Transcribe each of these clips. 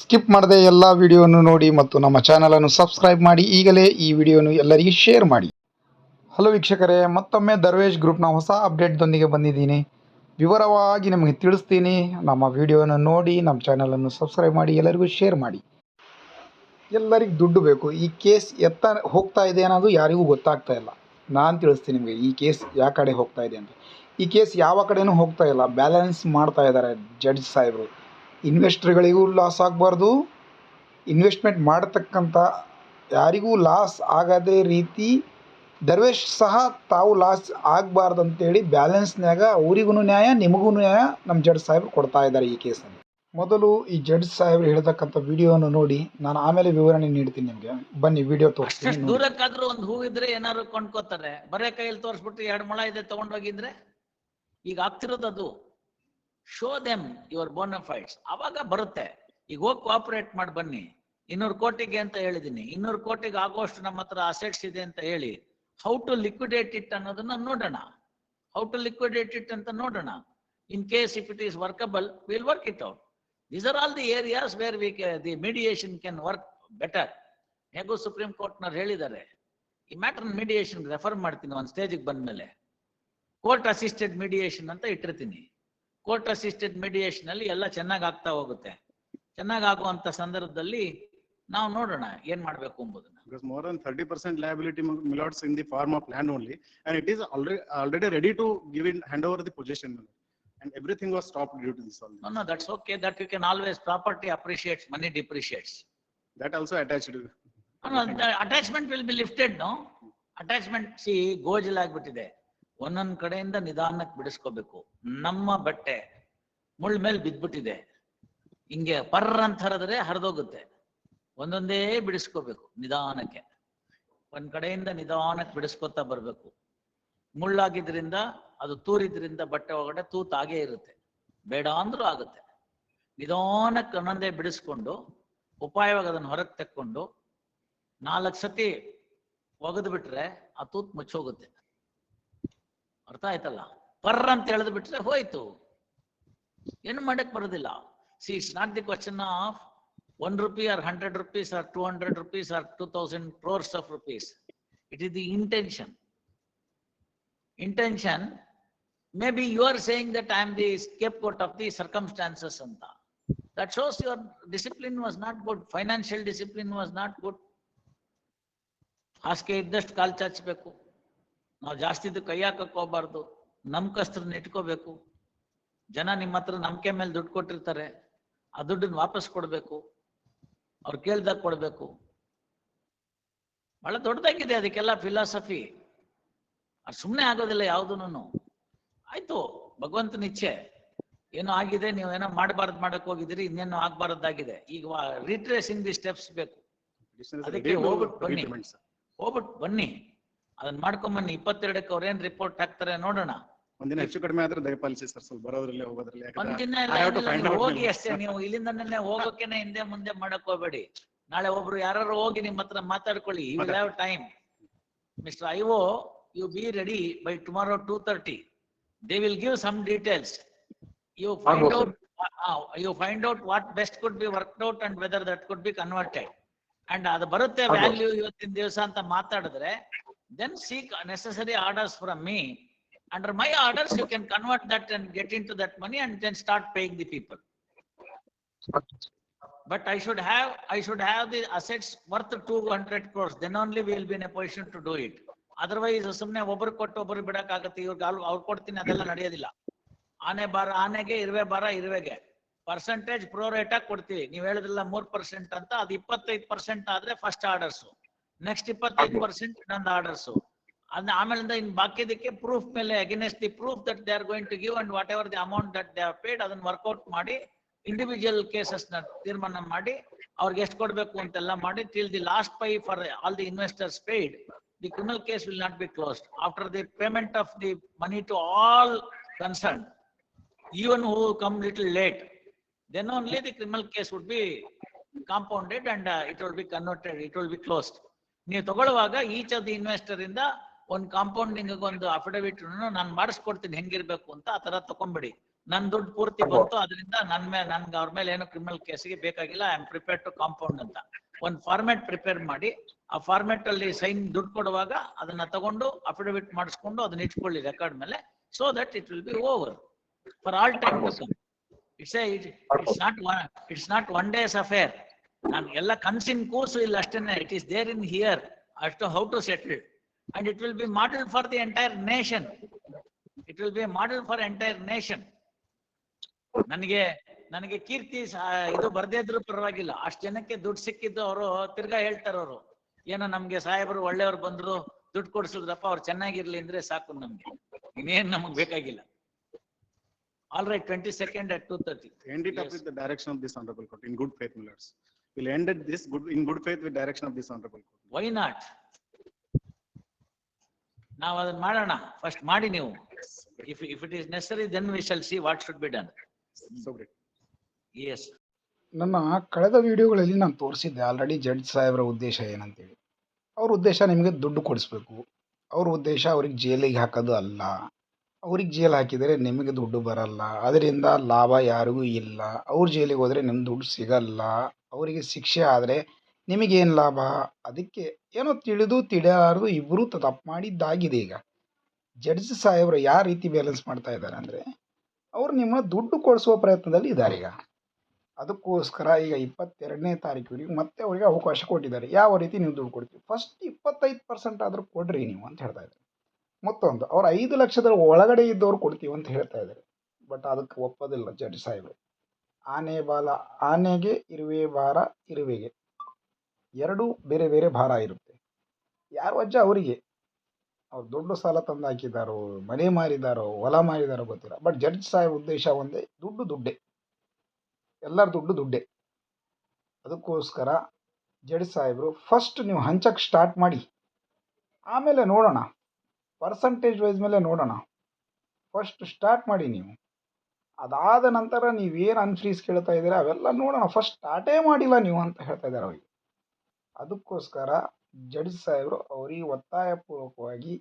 Skip ಮಾಡದೆ ಎಲ್ಲ ವಿಡಿಯೋವನ್ನು ನೋಡಿ ಮತ್ತು ನಮ್ಮ ಚಾನಲನ್ನು ಸಬ್ಸ್ಕ್ರೈಬ್ ಮಾಡಿ. ಈಗಲೇ ಈ ವಿಡಿಯೋನು ಎಲ್ಲರಿಗೂ ಶೇರ್ ಮಾಡಿ. ಹಲೋ ವೀಕ್ಷಕರೇ, ಮತ್ತೊಮ್ಮೆ ದರ್ವೇಶ್ ಗ್ರೂಪ್ನ ಹೊಸ ಅಪ್ಡೇಟ್ದೊಂದಿಗೆ ಬಂದಿದ್ದೀನಿ. ವಿವರವಾಗಿ ನಿಮಗೆ ತಿಳಿಸ್ತೀನಿ. ನಮ್ಮ ವಿಡಿಯೋನ ನೋಡಿ ನಮ್ಮ ಚಾನಲನ್ನು ಸಬ್ಸ್ಕ್ರೈಬ್ ಮಾಡಿ, ಎಲ್ಲರಿಗೂ ಶೇರ್ ಮಾಡಿ. ಎಲ್ಲರಿಗೂ ದುಡ್ಡು ಬೇಕು. ಈ ಕೇಸ್ ಎತ್ತ ಹೋಗ್ತಾ ಇದೆ ಅನ್ನೋದು ಯಾರಿಗೂ ಗೊತ್ತಾಗ್ತಾ ಇಲ್ಲ. ನಾನು ತಿಳಿಸ್ತೀನಿ ನಿಮಗೆ ಈ ಕೇಸ್ ಯಾವ ಕಡೆ ಹೋಗ್ತಾ ಇದೆ ಅಂತ. ಈ ಕೇಸ್ ಯಾವ ಕಡೆನೂ ಹೋಗ್ತಾ ಇಲ್ಲ. ಬ್ಯಾಲೆನ್ಸ್ ಮಾಡ್ತಾ ಇದ್ದಾರೆ ಜಡ್ಜ್ ಸಾಹೇಬರು. ಇನ್ವೆಸ್ಟರ್ಗಳಿಗೂ ಲಾಸ್ ಆಗಬಾರ್ದು, ಇನ್ವೆಸ್ಟ್ಮೆಂಟ್ ಮಾಡತಕ್ಕಂಥ ಯಾರಿಗೂ ಲಾಸ್ ಆಗದೇ ರೀತಿ ದರ್ವೇಶ್ ಸಹ ತಾವು ಲಾಸ್ ಆಗಬಾರ್ದು ಅಂತೇಳಿ ಬ್ಯಾಲೆನ್ಸ್ನಾಗ ಅವರಿಗೂ ನ್ಯಾಯ, ನಿಮಗೂ ನ್ಯಾಯ ನಮ್ಮ ಜಡ್ಜ್ ಸಾಹೇಬರು ಕೊಡ್ತಾ ಇದ್ದಾರೆ ಈ ಕೇಸಲ್ಲಿ. ಮೊದಲು ಈ ಜಡ್ಜ್ ಸಾಹೇಬರು ಹೇಳ್ತಕ್ಕಂಥ ವಿಡಿಯೋವನ್ನು ನೋಡಿ, ನಾನು ಆಮೇಲೆ ವಿವರಣೆ ನೀಡ್ತೀನಿ ನಿಮಗೆ. ಬನ್ನಿ ವಿಡಿಯೋ ತೋರಿಸ್ತೀನಿ. ದೂರಕ್ಕಾದ್ರೂ ಒಂದು ಹೂ ಇದ್ರೆ ಏನಾದ್ರು ಕೊಂಡ್ಕೋತಾರೆ. ಬರೇ ಕೈಯಲ್ಲಿ ತೋರಿಸ್ಬಿಟ್ಟು 2 ಮೊಳ ಇದೆ ತಗೊಂಡೋಗಿದ್ರೆ ಈಗ ಆಗ್ತಿರೋದು ಅದು. ಶೋ ದೆಮ್ ಯುವರ್ ಬೋನಫೈಡ್ಸ್, ಅವಾಗ ಬರುತ್ತೆ. ಈಗ ಹೋಗಿ ಕೋಆಪರೇಟ್ ಮಾಡಿ ಬನ್ನಿ. 200 ಕೋಟಿಗೆ ಅಂತ ಹೇಳಿದೀನಿ, 200 ಕೋಟಿಗೆ ಆಗೋಷ್ಟು ನಮ್ಮ ಹತ್ರ ಅಸೆಟ್ಸ್ ಇದೆ ಅಂತ ಹೇಳಿ ಹೌ ಟು ಲಿಕ್ವಿಡೇಟ್ ಇಟ್ ಅನ್ನೋದನ್ನ ನೋಡೋಣ. ಹೌ ಟು ಲಿಕ್ವಿಡೇಟ್ ಇಟ್ ಅಂತ ನೋಡೋಣ. In case if it is workable, will work it out. These are all the areas where the mediation can work better. ಹೇಗೂ ಸುಪ್ರೀಂ ಕೋರ್ಟ್ ನವ್ರು ಹೇಳಿದ್ದಾರೆ. ಈ matter mediation refer ಮಾಡ್ತೀನಿ ಒಂದು ಸ್ಟೇಜಿಗೆ ಬಂದ್ಮೇಲೆ. ಕೋರ್ಟ್ ಅಸಿಸ್ಟೆಡ್ ಮೀಡಿಯೇಷನ್ ಅಂತ ಇಟ್ಟಿರ್ತೀನಿ. ಕೋರ್ಟ್ ಅಸಿಸ್ಟೆಡ್ ಮೀಡಿಯೇಷನ್ ಅಲ್ಲಿ ಎಲ್ಲ ಚೆನ್ನಾಗಿ ಆಗ್ತಾ ಹೋಗುತ್ತೆ. ಚೆನ್ನಾಗಿ ಆಗುವಂತ ಸಂದರ್ಭದಲ್ಲಿ ನಾವು ನೋಡೋಣ ಏನ್ ಮಾಡ್ಬೇಕು ಎಂಬುದನ್ನ. Because more than 30% liability milords in the form of land only, and it is already ready to hand over the possession, and everything was stopped due to this. No, that's okay. That you can always, property appreciates, money depreciates. That also attached. No, the attachment will be lifted, no? Attachment, see, ಗೋಜಲಾಗ್ಬಿಟ್ಟಿದೆ. ಒಂದೊಂದ್ ಕಡೆಯಿಂದ ನಿಧಾನಕ್ಕೆ ಬಿಡಿಸ್ಕೋಬೇಕು. ನಮ್ಮ ಬಟ್ಟೆ ಮುಳ್ಳ ಮೇಲೆ ಬಿದ್ಬಿಟ್ಟಿದೆ. ಹಿಂಗೆ ಪರ್ರ ಅಂತ ಹರಿದ್ರೆ ಹರಿದೋಗುತ್ತೆ. ಒಂದೊಂದೇ ಬಿಡಿಸ್ಕೋಬೇಕು ನಿಧಾನಕ್ಕೆ. ಒಂದ್ ಕಡೆಯಿಂದ ನಿಧಾನಕ್ಕೆ ಬಿಡಿಸ್ಕೊತಾ ಬರ್ಬೇಕು. ಮುಳ್ಳಾಗಿದ್ರಿಂದ, ಅದು ತೂರಿದ್ರಿಂದ ಬಟ್ಟೆ ಒಳಗಡೆ ತೂತಾಗೇ ಇರುತ್ತೆ. ಬೇಡ ಅಂದ್ರೂ ಆಗುತ್ತೆ. ನಿಧಾನಕ್ಕೆ ಒಂದೊಂದೇ ಬಿಡಿಸ್ಕೊಂಡು ಉಪಾಯವಾಗಿ ಅದನ್ನ ಹೊರಗೆ ತೆಕ್ಕೊಂಡು 4 ಸತಿ ಒಗೆದು ಬಿಟ್ರೆ ಆ ತೂತ್ ಮುಚ್ಚೋಗುತ್ತೆ. ಅರ್ಥ ಆಯ್ತಲ್ಲ? ಪರ್ರ ಅಂತ ಎಳೆದು ಬಿಟ್ರೆ ಹೋಯ್ತು, ಏನು ಮಾಡಕ್ ಬರೋದಿಲ್ಲ. C, it's not the question of 1 rupee or 100 rupees or 200 rupees or 2000 crores of rupees. It is the intention. Intention, maybe you are saying that I am the scapegoat of the circumstances anta. That shows your discipline was not good. Financial discipline was not good. ಹಾಸಿಗೆ ಇದ್ದಷ್ಟು ಕಾಲು ಚಾಚಬೇಕು. ನಾವು ಜಾಸ್ತಿದು ಕೈ ಹಾಕಕ್ ಹೋಗ್ಬಾರ್ದು. ನಂಬಿಕಸ್ಥರನ್ನ ಇಟ್ಕೋಬೇಕು. ಜನ ನಿಮ್ಮ ಹತ್ರ ನಂಬಿಕೆ ಮೇಲೆ ದುಡ್ಡು ಕೊಟ್ಟಿರ್ತಾರೆ. ಆ ದುಡ್ಡನ್ನ ವಾಪಸ್ ಕೊಡ್ಬೇಕು. ಅವ್ರು ಕೇಳ್ದಾಗ ಕೊಡ್ಬೇಕು. ಬಹಳ ದೊಡ್ಡದಾಗಿದೆ ಅದಕ್ಕೆಲ್ಲ ಫಿಲಾಸಫಿ. ಅದು ಸುಮ್ಮನೆ ಆಗೋದಿಲ್ಲ ಯಾವುದೂನು. ಆಯ್ತು, ಭಗವಂತನ ಇಚ್ಛೆ. ಏನೋ ಆಗಿದೆ, ನೀವು ಏನೋ ಮಾಡಬಾರ್ದು ಮಾಡಕ್ ಹೋಗಿದ್ದೀರಿ, ಇನ್ನೇನೋ ಆಗ್ಬಾರ್ದಾಗಿದೆ. ಈಗ ರಿಟ್ರೇಸಿಂಗ್ ದಿ ಸ್ಟೆಪ್ಸ್ ಬೇಕು. ಅದಕ್ಕೆ ಹೋಗ್ಬಿಟ್ಟು ಬನ್ನಿ, ಅದನ್ನ ಮಾಡ್ಕೊಂಬನ್ನಿ. 22ಕ್ಕೆ ಅವ್ರೇನ್ ರಿಪೋರ್ಟ್ ಹಾಕ್ತಾರೆ ನೋಡೋಣ. ಒಂದಿನ ಹೆಚ್ಚು ಕಡಿಮೆ ಆದ್ರೆ ದಯಪಾಲಿಸಿ ಸರ್, ಸ್ವಲ್ಪ ಬರೋದ್ರಲ್ಲಿ ಹೋಗೋದ್ರಲ್ಲಿ. ಒಂದಿನ ಹೋಗಿ ಅಷ್ಟೇ. ನೀವು ಇಲ್ಲಿಂದನೇ ಹೋಗೋಕೆನೆ ಹಿಂದೆ ಮುಂದೆ ಮಾಡಕ್ ಹೋಗ್ಬೇಡಿ. ನಾಳೆ ಒಬ್ರು ಯಾರು ಹೋಗಿ ನಿಮ್ಮ ಹತ್ರ ಮಾತಾಡ್ಕೊಳ್ಳಿ. You will have time. Mister IO, you be ready by tomorrow 2:30. They will give some details. You find out what best could be worked out and whether that could be converted. And ಅದು ಬರುತ್ತೆ value ಇವತ್ತಿನ ದಿವಸ ಅಂತ ಮಾತಾಡಿದ್ರೆ, then seek necessary orders from me. Under my orders you can convert that and get into that money and then start paying the people. But I should have the assets worth 200 crores. Then only we will be in a position to do it. Otherwise ಸುಮ್ಮನೆ ಒಬ್ರು ಕೊಟ್ಟು ಒಬ್ರು ಬಿಡಕ್ಕಾಗತ್ತೆ. ಇವ್ರಿಗೆ ಅವ್ರು ಕೊಡ್ತೀನಿ ಅದೆಲ್ಲ ನಡೆಯೋದಿಲ್ಲ. ಆನೆ ಬಾರ ಆನೆಗೆ, ಇರುವೆ ಬಾರ ಇರುವೆಗೆ. ಪರ್ಸೆಂಟೇಜ್ ಪ್ರೋ ರೇಟ್ ಆಗಿ ಕೊಡ್ತೀವಿ. ನೀವ್ ಹೇಳಿದ್ರಲ್ಲ 3% ಅಂತ, ಅದು 25% ಆದ್ರೆ ಫಸ್ಟ್ ಆರ್ಡರ್ಸ್, ನೆಕ್ಸ್ಟ್ 25% ಇನ್ನೊಂದು ಆರ್ಡರ್ಸ್. ಅದನ್ನ ಆಮೇಲಿಂದ ಇನ್ ಬಾಕಿದಕ್ಕೆ ಪ್ರೂಫ್ ಮೇಲೆ, against the proof that they are going to give and whatever the amount that they have paid, ಅದನ್ನ ವರ್ಕೌಟ್ ಮಾಡಿ ಇಂಡಿವಿಜುವಲ್ ಕೇಸಸ್ ನ ತೀರ್ಮಾನ ಮಾಡಿ ಅವ್ರಿಗೆ ಎಷ್ಟು ಕೊಡ್ಬೇಕು ಅಂತೆಲ್ಲ ಮಾಡಿ till the last pie for all the investors paid. The criminal case will not be closed. After the payment of the money to all concerned, even who come little late, then only the criminal case would be compounded and it will be converted, it will be closed. ನೀವು ತಗೊಳ್ಳುವಾಗ each of the investor ಇಂದ ಒಂದು compounding ಒಂದು affidavit ನಾನು ಮಾಡಿಸ್ಕೊಡ್ತೀನಿ ಹೆಂಗಿರ್ಬೇಕು ಅಂತ, ಆ ತರ ತಗೊಂಡ್ಬಿಡಿ. ನನ್ ದುಡ್ಡು ಪೂರ್ತಿ ಬಂತು, ಅದರಿಂದ ನನ್ಗೆ ಅವ್ರ ಮೇಲೆ ಏನು ಕ್ರಿಮಿನಲ್ ಕೇಸಿಗೆ ಬೇಕಾಗಿಲ್ಲ, I am prepared to compound ಅಂತ ಒಂದು ಫಾರ್ಮ್ಯಾಟ್ ಪ್ರಿಪೇರ್ ಮಾಡಿ, ಆ ಫಾರ್ಮ್ಯಾಟ್ ಅಲ್ಲಿ ಸೈನ್ ದುಡ್ಡು ಕೊಡುವಾಗ ಅದನ್ನ ತಗೊಂಡು ಅಫಿಡವಿಟ್ ಮಾಡಿಸ್ಕೊಂಡು ಅದನ್ನ ಇಟ್ಕೊಳ್ಳಿ ರೆಕಾರ್ಡ್ ಮೇಲೆ, so that it will be over for all time to come. It's not one day's affair. ನಾನು ಎಲ್ಲ ಕನ್ಸಿನ್ ಕೂಸು ಇಲ್ಲ ಅಷ್ಟೇನೆ, it is there in here ಅಷ್ಟು how to settle, and it will be model for the entire nation. It will be model for entire nation. ನನಗೆ ಕೀರ್ತಿ ಇದು ಬರ್ದೇ ಇದ್ರು ಪರವಾಗಿಲ್ಲ, ಅಷ್ಟ್ ಜನಕ್ಕೆ ದುಡ್ಡು ಸಿಕ್ಕಿದ್ದು ಅವರು ತಿರ್ಗಾ ಹೇಳ್ತಾರ, ಅವರು ಏನೋ ನಮ್ಗೆ ಸಾಹೇಬರು ಒಳ್ಳೆಯವ್ರು ಬಂದ್ರು ದುಡ್ಡು ಕೊಡ್ಸಿದ್ರಪ್ಪ, ಅವ್ರು ಚೆನ್ನಾಗಿರ್ಲಿ ಅಂದ್ರೆ ಸಾಕು ನಮ್ಗೆ, ಇನ್ನೇನ್ ನಮಗ್ ಬೇಕಾಗಿಲ್ಲ. All right, 22nd at 2:30. End it up with the direction of this honorable court in good faith, my lords. We'll end it this in good faith with direction of this honorable court. Why not? ನಾವು ಅದನ್ನ ಮಾಡೋಣ, first ಮಾಡಿ ನೀವು. If it is necessary, then we shall see what should be done. So great. Yes. ನನ್ನ ಕಳೆದ ವಿಡಿಯೋಗಳಲ್ಲಿ ನಾನು ತೋರಿಸಿದ್ದೆ already judge ಸಾಹೇಬ್ರ ಉದ್ದೇಶ ಏನಂತೇಳಿ. ಅವ್ರ ಉದ್ದೇಶ ನಿಮಗೆ ದುಡ್ಡು ಕೊಡಿಸ್ಬೇಕು. ಅವ್ರ ಉದ್ದೇಶ ಅವ್ರಿಗೆ ಜೈಲಿಗೆ ಹಾಕೋದು ಅಲ್ಲ. ಅವ್ರಿಗೆ ಜೈಲು ಹಾಕಿದರೆ ನಿಮಗೆ ದುಡ್ಡು ಬರಲ್ಲ, ಅದರಿಂದ ಲಾಭ ಯಾರಿಗೂ ಇಲ್ಲ. ಅವ್ರ ಜೈಲಿಗೆ ಹೋದರೆ ನಿಮ್ಮ ದುಡ್ಡು ಸಿಗಲ್ಲ, ಅವರಿಗೆ ಶಿಕ್ಷೆ ಆದರೆ ನಿಮಗೇನು ಲಾಭ? ಅದಕ್ಕೆ ಏನೋ ತಿಳಿದು ತಿಳಿಯಾರದು ಇಬ್ಬರೂ ತಪ್ಪು ಮಾಡಿದ್ದಾಗಿದೆ. ಈಗ ಜಡ್ಜ್ ಸಾಹೇಬರು ಯಾವ ರೀತಿ ಬ್ಯಾಲೆನ್ಸ್ ಮಾಡ್ತಾ ಇದ್ದಾರೆ ಅಂದರೆ, ಅವ್ರು ನಿಮ್ಮನ್ನ ದುಡ್ಡು ಕೊಡಿಸುವ ಪ್ರಯತ್ನದಲ್ಲಿ ಇದ್ದಾರೆ. ಈಗ ಅದಕ್ಕೋಸ್ಕರ ಈಗ 22ನೇ ತಾರೀಕಿಗೆ ಮತ್ತೆ ಅವರಿಗೆ ಅವಕಾಶ ಕೊಟ್ಟಿದ್ದಾರೆ. ಯಾವ ರೀತಿ ನೀವು ದುಡ್ಡು ಕೊಡ್ತೀವಿ, ಫಸ್ಟ್ 25% ಆದರೂ ಕೊಡ್ರಿ ನೀವು ಅಂತ ಹೇಳ್ತಾ ಇದ್ದಾರೆ. ಮತ್ತೊಂದು, ಅವ್ರು 5 ಲಕ್ಷದ ಒಳಗಡೆ ಇದ್ದವ್ರು ಕೊಡ್ತೀವಿ ಅಂತ ಹೇಳ್ತಾ ಇದ್ದಾರೆ. ಬಟ್ ಅದಕ್ಕೆ ಒಪ್ಪೋದಿಲ್ಲ ಜಡ್ಜ್ ಸಾಹೇಬರು. ಆನೆ ಬಾಲ ಆನೆಗೆ, ಇರುವೆ ಭಾರ ಇರುವೆಗೆ, ಎರಡೂ ಬೇರೆ ಬೇರೆ ಭಾರ ಇರುತ್ತೆ. ಯಾರು ಅಜ್ಜ ಅವರಿಗೆ, ಅವ್ರು ದೊಡ್ಡ ಸಾಲ ತಂದು ಹಾಕಿದಾರೋ, ಮನೆ ಮಾರಿದಾರೋ, ಹೊಲ ಮಾರಿದಾರೋ ಗೊತ್ತಿಲ್ಲ. ಬಟ್ ಜಡ್ಜ್ ಸಾಹೇಬ್ ಉದ್ದೇಶ ಒಂದೇ, ದುಡ್ಡೇ, ಎಲ್ಲರ ದುಡ್ಡೇ. ಅದಕ್ಕೋಸ್ಕರ ಜಡ್ಜ್ ಸಾಹೇಬರು ಫಸ್ಟ್ ನೀವು ಹಂಚಕ್ಕೆ ಸ್ಟಾರ್ಟ್ ಮಾಡಿ, ಆಮೇಲೆ ನೋಡೋಣ, ಪರ್ಸಂಟೇಜ್ ವೈಸ್ ಮೇಲೆ ನೋಡೋಣ. ಫಸ್ಟ್ ಸ್ಟಾರ್ಟ್ ಮಾಡಿ ನೀವು, ಅದಾದ ನಂತರ ನೀವೇನು ಅನ್ಫ್ರೀಸ್ ಕೇಳ್ತಾ ಇದ್ದೀರಾ ಅವೆಲ್ಲ ನೋಡೋಣ. ಫಸ್ಟ್ ಸ್ಟಾರ್ಟೇ ಮಾಡಿಲ್ಲ ನೀವು ಅಂತ ಹೇಳ್ತಾ ಇದ್ದಾರೆ ಅವರಿಗೆ. ಅದಕ್ಕೋಸ್ಕರ ಜಡ್ಜ್ ಸಾಹೇಬರು ಅವರಿಗೆ ಒತ್ತಾಯಪೂರ್ವಕವಾಗಿ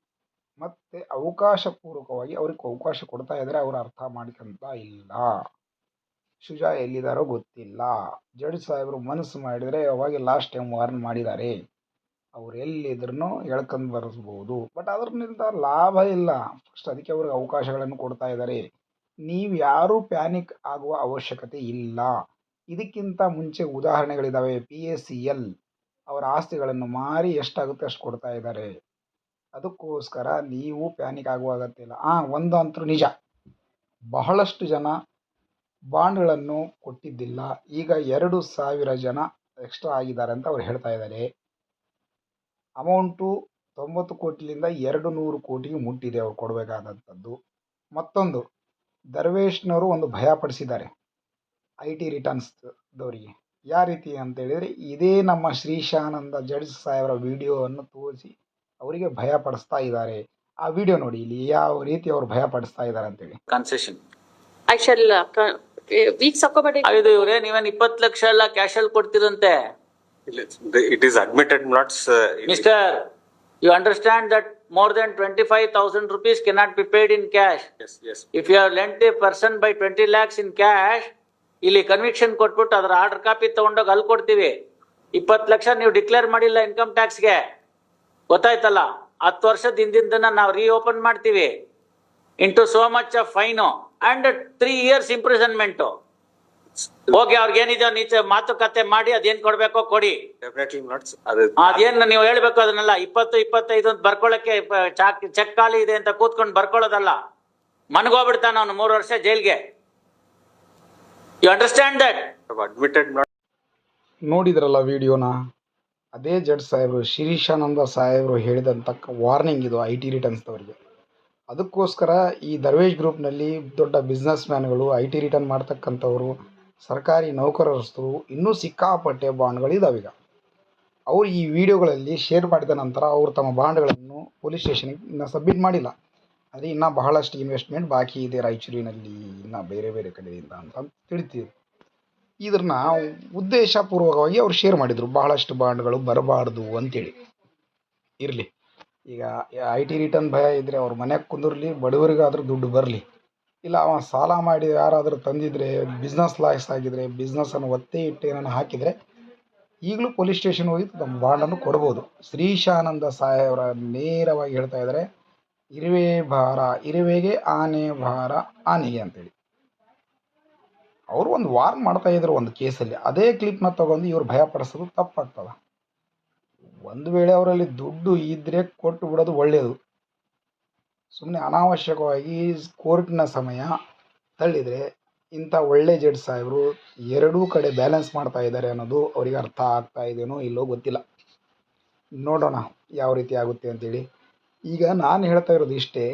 ಮತ್ತು ಅವಕಾಶಪೂರ್ವಕವಾಗಿ ಅವ್ರಿಗೆ ಅವಕಾಶ ಕೊಡ್ತಾ ಇದ್ದಾರೆ. ಅವರು ಅರ್ಥ ಮಾಡ್ಕೊಂತ ಇಲ್ಲ. ಶುಜಾ ಎಲ್ಲಿದ್ದಾರೋ ಗೊತ್ತಿಲ್ಲ. ಜಡ್ಜ್ ಸಾಹೇಬರು ಮನಸ್ಸು ಮಾಡಿದರೆ ಅವಾಗ ಲಾಸ್ಟ್ ಟೈಮ್ ವಾರ್ನ್ ಮಾಡಿದ್ದಾರೆ, ಅವ್ರು ಎಲ್ಲಿದ್ರೂ ಎಳ್ಕೊಂಡು ಬರೆಸ್ಬೋದು. ಬಟ್ ಅದರಿಂದ ಲಾಭ ಇಲ್ಲ. ಫಸ್ಟ್ ಅದಕ್ಕೆ ಅವ್ರಿಗೆ ಅವಕಾಶಗಳನ್ನು ಕೊಡ್ತಾ ಇದ್ದಾರೆ. ನೀವು ಯಾರೂ ಪ್ಯಾನಿಕ್ ಆಗುವ ಅವಶ್ಯಕತೆ ಇಲ್ಲ. ಇದಕ್ಕಿಂತ ಮುಂಚೆ ಉದಾಹರಣೆಗಳಿದ್ದಾವೆ. PACL ಅವರ ಆಸ್ತಿಗಳನ್ನು ಮಾರಿ ಎಷ್ಟಾಗುತ್ತೆ ಅಷ್ಟು ಕೊಡ್ತಾ ಇದ್ದಾರೆ. ಅದಕ್ಕೋಸ್ಕರ ನೀವು ಪ್ಯಾನಿಕ್ ಆಗುವ ಅಗತ್ಯ ಇಲ್ಲ. ಒಂದು ಅಂತೂ ನಿಜ, ಬಹಳಷ್ಟು ಜನ ಬಾಂಡ್ಗಳನ್ನು ಕೊಟ್ಟಿದ್ದಿಲ್ಲ. ಈಗ 2,000 ಜನ ಎಕ್ಸ್ಟ್ರಾ ಆಗಿದ್ದಾರೆ ಅಂತ ಅವ್ರು ಹೇಳ್ತಾ ಇದ್ದಾರೆ. ಅಮೌಂಟು 90 ಕೋಟಿಯಿಂದ 200 ಕೋಟಿಗೆ ಮುಟ್ಟಿದೆ ಅವ್ರು ಕೊಡಬೇಕಾದಂಥದ್ದು. ಮತ್ತೊಂದು, ದರ್ವೇಶ್ನವರು ಒಂದು ಭಯ ಪಡಿಸಿದ್ದಾರೆ IT ರಿಟರ್ನ್ಸ್ದವರಿಗೆ. ಯಾವ ರೀತಿ ಅಂತೇಳಿದರೆ, ಇದೇ ನಮ್ಮ ಶ್ರೀಶಾನಂದ ಜಡ್ಜ್ ಸಾಹೇಬರ ವಿಡಿಯೋವನ್ನು ತೋರಿಸಿ ಅವರಿಗೆ ಭಯ ಪಡಿಸ್ತಾ ಇದ್ದಾರೆ. ಆ ವಿಡಿಯೋ ನೋಡಿ ಇಲ್ಲಿ ಯಾವ ರೀತಿ ಅವ್ರು ಭಯ ಪಡಿಸ್ತಾ ಇದ್ದಾರೆ ಅಂತೇಳಿ. Concession I shall weeks accommodating. ಇದು ಇವ್ರೆ ನೀವೇನ್ 20 ಲಕ್ಷ ಎಲ್ಲ ಕ್ಯಾಶ್ ಅಲ್ಲಿ ಕೊಡ್ತಿರಂತೆ. It is admitted not. Mister, you understand that more than 25,000 rupees cannot be paid in cash. Yes. If you have lent a person by 20 lakhs in cash, ಇಲ್ಲಿ conviction ಕೊಟ್ಬಿಟ್ಟು ಅದರ order copy ತಗೊಂಡೋಗಿ ಅಲ್ಲಿ ಕೊಡ್ತೀವಿ. 20 ಲಕ್ಷ ನೀವು declare ಮಾಡಿಲ್ಲ income ಟ್ಯಾಕ್ಸ್ಗೆ, ಗೊತ್ತಾಯ್ತಲ್ಲ? 10 ವರ್ಷದ ಹಿಂದಿನ ನಾವು ರೀಓಪನ್ ಮಾಡ್ತೀವಿ. Into so much of fine and 3 years imprisonment. ಹೋಗಿ ಅವ್ರಿಗೆ ಏನಿದೆ ನೀಚೆ ಮಾತುಕತೆ ಮಾಡಿ ಅದೇನ್ ಕೊಡ್ಬೇಕೋ ಕೊಡಿ. Definitely not. ಅದೇನ್ ನೀವು ಹೇಳ್ಬೇಕು ಅದನ್ನೆಲ್ಲ. 20-25 ಅಂತ ಬರ್ಕೊಳ್ಳಕ್ಕೆ ಚೆಕ್ ಖಾಲಿ ಇದೆ ಅಂತ ಕೂತ್ಕೊಂಡು ಬರ್ಕೊಳ್ಳೋದಲ್ಲ. ಮನ್ಗೋಗ್ಬಿಡ್ತಾನ ಅವನು 3 ವರ್ಷ ಜೈಲ್ಗೆ. You understand that? Admitted not. ನೋಡಿದ್ರಲ್ಲ ವಿಡಿಯೋನ? ಅದೇ ಜಡ್ಜ್ ಸಾಹೇಬರು, ಶಿರೀಶಾನಂದ ಸಾಹೇಬರು ಹೇಳಿದಂಥ ವಾರ್ನಿಂಗ್ ಇದು IT ರಿಟರ್ನ್ಸ್ದವರಿಗೆ. ಅದಕ್ಕೋಸ್ಕರ ಈ ದರ್ವೇಶ್ ಗ್ರೂಪ್ನಲ್ಲಿ ದೊಡ್ಡ ಬಿಸ್ನೆಸ್ ಮ್ಯಾನ್ಗಳು, IT ರಿಟರ್ನ್ ಮಾಡ್ತಕ್ಕಂಥವ್ರು, ಸರ್ಕಾರಿ ನೌಕರಸ್ಥರು ಇನ್ನೂ ಸಿಕ್ಕಾಪಟ್ಟೆ ಬಾಂಡ್ಗಳಿದ್ದಾವೆ. ಈಗ ಅವರು ಈ ವಿಡಿಯೋಗಳಲ್ಲಿ ಶೇರ್ ಮಾಡಿದ ನಂತರ ಅವರು ತಮ್ಮ ಬಾಂಡ್ಗಳನ್ನು ಪೊಲೀಸ್ ಸ್ಟೇಷನ್ಗೆ ಇನ್ನೂ ಸಬ್ಮಿಟ್ ಮಾಡಿಲ್ಲ. ಆದರೆ ಇನ್ನೂ ಬಹಳಷ್ಟು ಇನ್ವೆಸ್ಟ್ಮೆಂಟ್ ಬಾಕಿ ಇದೆ ರಾಯಚೂರಿನಲ್ಲಿ, ಇನ್ನೂ ಬೇರೆ ಬೇರೆ ಕಡೆಯಿಂದ ಅಂತ ತಿಳಿತೀವಿ. ಇದನ್ನ ಉದ್ದೇಶಪೂರ್ವಕವಾಗಿ ಅವ್ರು ಶೇರ್ ಮಾಡಿದರು, ಬಹಳಷ್ಟು ಬಾಂಡ್ಗಳು ಬರಬಾರ್ದು ಅಂತೇಳಿ. ಇರಲಿ, ಈಗ IT ರಿಟರ್ನ್ ಭಯ ಇದ್ದರೆ ಅವ್ರ ಮನೆಗೆ ಕುಂದಿರಲಿ, ಬಡವರಿಗಾದ್ರೂ ದುಡ್ಡು ಬರಲಿ. ಇಲ್ಲ ಅವ ಸಾಲ ಮಾಡಿ ಯಾರಾದರೂ ತಂದಿದ್ರೆ, ಬಿಸ್ನೆಸ್ ಲಾಸ್ ಆಗಿದ್ರೆ, ಬಿಸ್ನೆಸ್ಸನ್ನು ಒತ್ತೆ ಇಟ್ಟು ಏನಾನ ಹಾಕಿದರೆ ಈಗಲೂ ಪೊಲೀಸ್ ಸ್ಟೇಷನ್ ಹೋಗಿ ತಮ್ಮ ಬಾಂಡನ್ನು ಕೊಡ್ಬೋದು. ಶ್ರೀಶಾನಂದ ಸಾಹೇಬರ ನೇರವಾಗಿ ಹೇಳ್ತಾ ಇದ್ದಾರೆ, ಇರುವೆ ಭಾರ ಇರುವೆಗೆ, ಆನೆ ಭಾರ ಆನೆಗೆ ಅಂತೇಳಿ. ಅವರು ಒಂದು ವಾರ್ನ್ ಮಾಡ್ತಾ ಇದ್ರು ಒಂದು ಕೇಸಲ್ಲಿ. ಅದೇ ಕ್ಲಿಪ್ನ ತಗೊಂಡು ಇವ್ರು ಭಯಪಡಿಸೋದು ತಪ್ಪಾಗ್ತದೆ. ಒಂದು ವೇಳೆ ಅವರಲ್ಲಿ ದುಡ್ಡು ಇದ್ದರೆ ಕೊಟ್ಟು ಬಿಡೋದು ಒಳ್ಳೆಯದು. ಸುಮ್ಮನೆ ಅನಾವಶ್ಯಕವಾಗಿ ಕೋರ್ಟ್ನ ಸಮಯ ತಳ್ಳಿದರೆ ಇಂಥ ಒಳ್ಳೆ ಜಡ್ಜ್ ಸಾಹೇಬರು ಎರಡೂ ಕಡೆ ಬ್ಯಾಲೆನ್ಸ್ ಮಾಡ್ತಾ ಇದ್ದಾರೆ ಅನ್ನೋದು ಅವರಿಗೆ ಅರ್ಥ ಆಗ್ತಾ ಇದೆಯೋ ಇಲ್ಲೋ ಗೊತ್ತಿಲ್ಲ. ನೋಡೋಣ ಯಾವ ರೀತಿ ಆಗುತ್ತೆ ಅಂತೇಳಿ. ಈಗ ನಾನು ಹೇಳ್ತಾ ಇರೋದು ಇಷ್ಟೇ,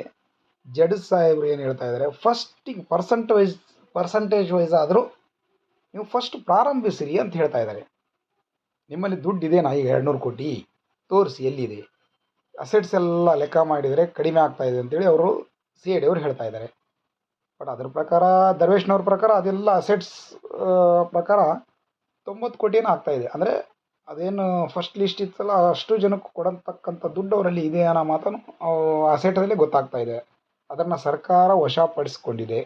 ಜಡ್ಜ್ ಸಾಹೇಬರು ಏನು ಹೇಳ್ತಾ ಇದ್ದಾರೆ, ಫಸ್ಟಿಗೆ ಪರ್ಸಂಟೇಜ್ ವೈಸ್ ಆದರೂ ನೀವು ಫಸ್ಟ್ ಪ್ರಾರಂಭಿಸಿರಿ ಅಂತ ಹೇಳ್ತಾ ಇದ್ದಾರೆ. ನಿಮ್ಮಲ್ಲಿ ದುಡ್ಡು ಇದೆಯಾ ಈಗ 200 ಕೋಟಿ ತೋರಿಸಿ ಎಲ್ಲಿದೆ, ಅಸೆಟ್ಸ್ ಎಲ್ಲ ಲೆಕ್ಕ ಮಾಡಿದರೆ ಕಡಿಮೆ ಆಗ್ತಾ ಇದೆ ಅಂತೇಳಿ ಅವರು CID ಅವರು ಹೇಳ್ತಾ ಇದ್ದಾರೆ. ಬಟ್ ಅದ್ರ ಪ್ರಕಾರ ದರ್ವೇಶ್ನವ್ರ ಪ್ರಕಾರ ಅದೆಲ್ಲ ಅಸೆಟ್ಸ್ ಪ್ರಕಾರ 90 ಕೋಟಿನೂ ಆಗ್ತಾಯಿದೆ. ಅಂದರೆ ಅದೇನು ಫಸ್ಟ್ ಲಿಸ್ಟ್ ಇತ್ತಲ್ಲ ಅಷ್ಟು ಜನಕ್ಕೆ ಕೊಡತಕ್ಕಂಥ ದುಡ್ಡು ಅವರಲ್ಲಿ ಇದೆ ಅನ್ನೋ ಮಾತನ್ನು ಅಸೆಟಲ್ಲಿ ಗೊತ್ತಾಗ್ತಾ ಇದೆ. ಅದನ್ನು ಸರ್ಕಾರ ವಶಪಡಿಸ್ಕೊಂಡಿದೆ.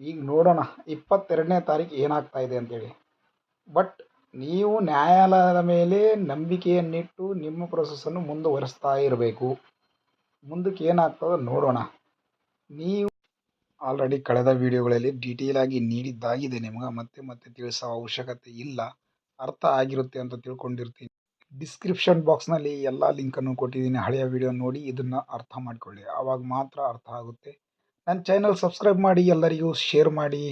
ಈಗ ನೋಡೋಣ 22ನೇ ತಾರೀಕು ಏನಾಗ್ತಾ ಇದೆ ಅಂತೇಳಿ. ಬಟ್ ನೀವು ನ್ಯಾಯಾಲಯದ ಮೇಲೆ ನಂಬಿಕೆಯನ್ನಿಟ್ಟು ನಿಮ್ಮ ಪ್ರೊಸೆಸನ್ನು ಮುಂದುವರಿಸ್ತಾ ಇರಬೇಕು. ಮುಂದಕ್ಕೆ ಏನಾಗ್ತದೋ ನೋಡೋಣ. ನೀವು ಆಲ್ರೆಡಿ ಕಳೆದ ವಿಡಿಯೋಗಳಲ್ಲಿ ಡೀಟೇಲ್ ಆಗಿ ನೀಡಿದ್ದಾಗಿದೆ ನಿಮ್ಗೆ, ಮತ್ತೆ ತಿಳಿಸೋ ಅವಶ್ಯಕತೆ ಇಲ್ಲ. ಅರ್ಥ ಆಗಿರುತ್ತೆ ಅಂತ ತಿಳ್ಕೊಂಡಿರ್ತೀನಿ. ಡಿಸ್ಕ್ರಿಪ್ಷನ್ ಬಾಕ್ಸ್ನಲ್ಲಿ ಎಲ್ಲ ಲಿಂಕನ್ನು ಕೊಟ್ಟಿದ್ದೀನಿ. ಹಳೆಯ ವಿಡಿಯೋ ನೋಡಿ ಇದನ್ನು ಅರ್ಥ ಮಾಡಿಕೊಳ್ಳಿ, ಆವಾಗ ಮಾತ್ರ ಅರ್ಥ ಆಗುತ್ತೆ. ನನ್ನ ಚಾನಲ್ ಸಬ್ಸ್ಕ್ರೈಬ್ ಮಾಡಿ, ಎಲ್ಲರಿಗೂ ಶೇರ್ ಮಾಡಿ.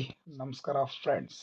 ನಮಸ್ಕಾರ ಫ್ರೆಂಡ್ಸ್.